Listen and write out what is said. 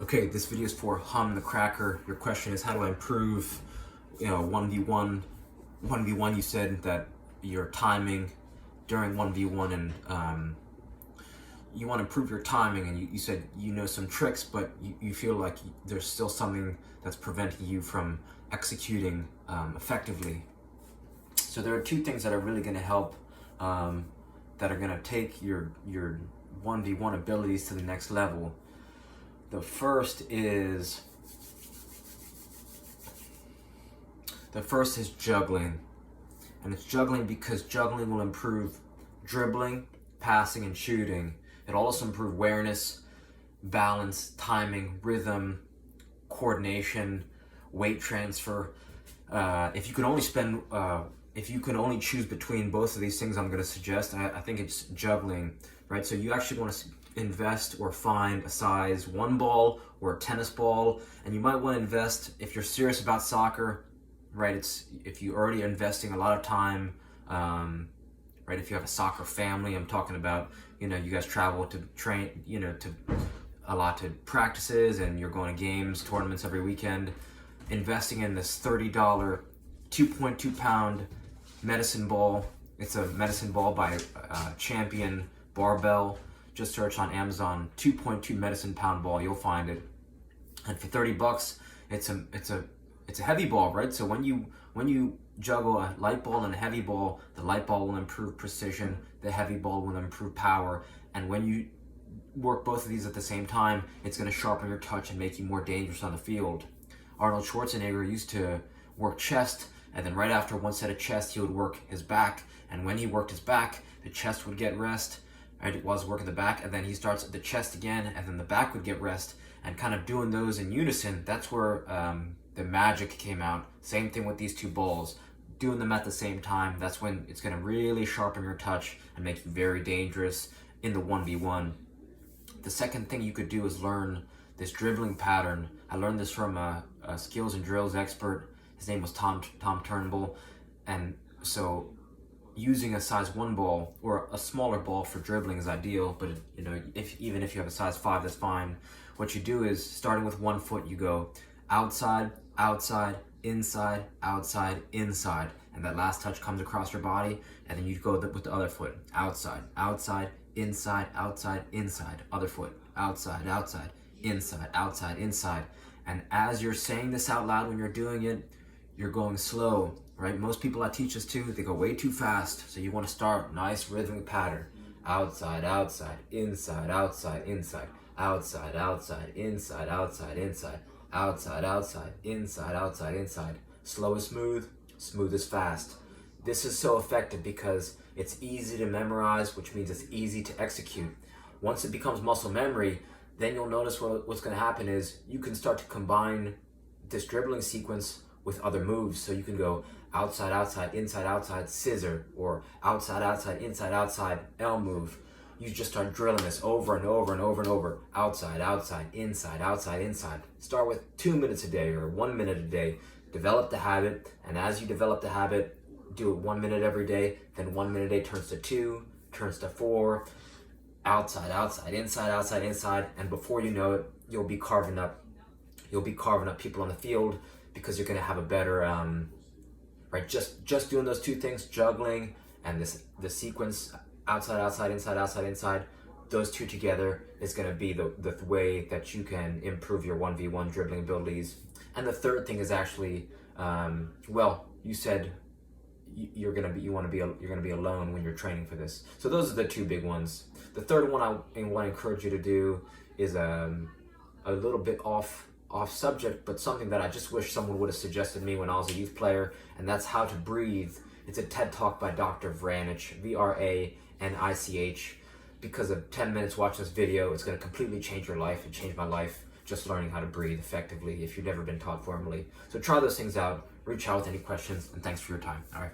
Okay, this video is for Hum the Cracker. Your question is, how do I improve, 1v1? 1v1, you said that your timing during 1v1 and you want to improve your timing, and you said you know some tricks, but you feel like there's still something that's preventing you from executing effectively. So there are two things that are really going to help, that are going to take your 1v1 abilities to the next level. The first is juggling. And it's juggling because juggling will improve dribbling, passing, and shooting. It'll also improve awareness, balance, timing, rhythm, coordination, weight transfer. If you can only choose between both of these things I'm going to suggest, I think it's juggling, right? So you actually want to invest or find a size 1 ball or a tennis ball, and you might want to invest, if you're serious about soccer, right? If you're already investing a lot of time, right? If you have a soccer family, I'm talking about, you guys travel to train, to a lot to practices, and you're going to games, tournaments every weekend. Investing in this $30 2.2 pound medicine ball. It's a medicine ball by Champion Barbell. Just search on Amazon 2.2 medicine pound ball, you'll find it. And for $30, it's a heavy ball, right? So when you juggle a light ball and a heavy ball, the light ball will improve precision, the heavy ball will improve power, and when you work both of these at the same time, it's going to sharpen your touch and make you more dangerous on the field. Arnold Schwarzenegger used to work chest, and then right after one set of chest, he would work his back, and when he worked his back, the chest would get rest. It was working the back, and then he starts at the chest again, and then the back would get rest, and kind of doing those in unison. That's where the magic came out. Same thing with these two balls. Doing them at the same time, that's when it's going to really sharpen your touch and make you very dangerous in the 1v1. The second thing you could do is learn this dribbling pattern. I learned this from a skills and drills expert. His name was Tom Turnbull, and so using a size 1 ball or a smaller ball for dribbling is ideal, but even if you have a size 5, that's fine. What you do is, starting with 1 foot, you go outside, outside, inside, outside, inside, and that last touch comes across your body, and then you go with the other foot, outside, outside, inside, outside, inside, other foot, outside, outside, inside, outside, inside. And as you're saying this out loud when you're doing it, you're going slow, right? Most people I teach this to, they go way too fast. So you want to start nice rhythmic pattern. Outside, outside, inside, outside, inside, outside, outside, inside, outside, inside, outside, outside, inside, outside, inside. Slow is smooth, smooth is fast. This is so effective because it's easy to memorize, which means it's easy to execute. Once it becomes muscle memory, then you'll notice what's going to happen is you can start to combine this dribbling sequence with other moves. So you can go outside, outside, inside, outside, scissor, or outside, outside, inside, outside, L move. You just start drilling this over and over and over and over. Outside, outside, inside, outside, inside. Start with 2 minutes a day or 1 minute a day. Develop the habit, and as you develop the habit, do it 1 minute every day, then 1 minute a day turns to 2, turns to 4. Outside, outside, inside, outside, inside, and before you know it, you'll be carving up people on the field, because you're going to have a better, right, just doing those two things, juggling and the sequence, outside, outside, inside, outside, inside, those two together is going to be the way that you can improve your 1v1 dribbling abilities. And the third thing is actually, you said you're going to be alone when you're training for this. So those are the two big ones. The third one I want to encourage you to do is a little bit off subject, but something that I just wish someone would have suggested me when I was a youth player, and that's how to breathe. It's a TED Talk by Dr. Vranich, V-R-A-N-I-C-H. Because of 10 minutes watching this video, it's going to completely change your life. It changed my life, just learning how to breathe effectively if you've never been taught formally. So try those things out, reach out with any questions, and thanks for your time. All right.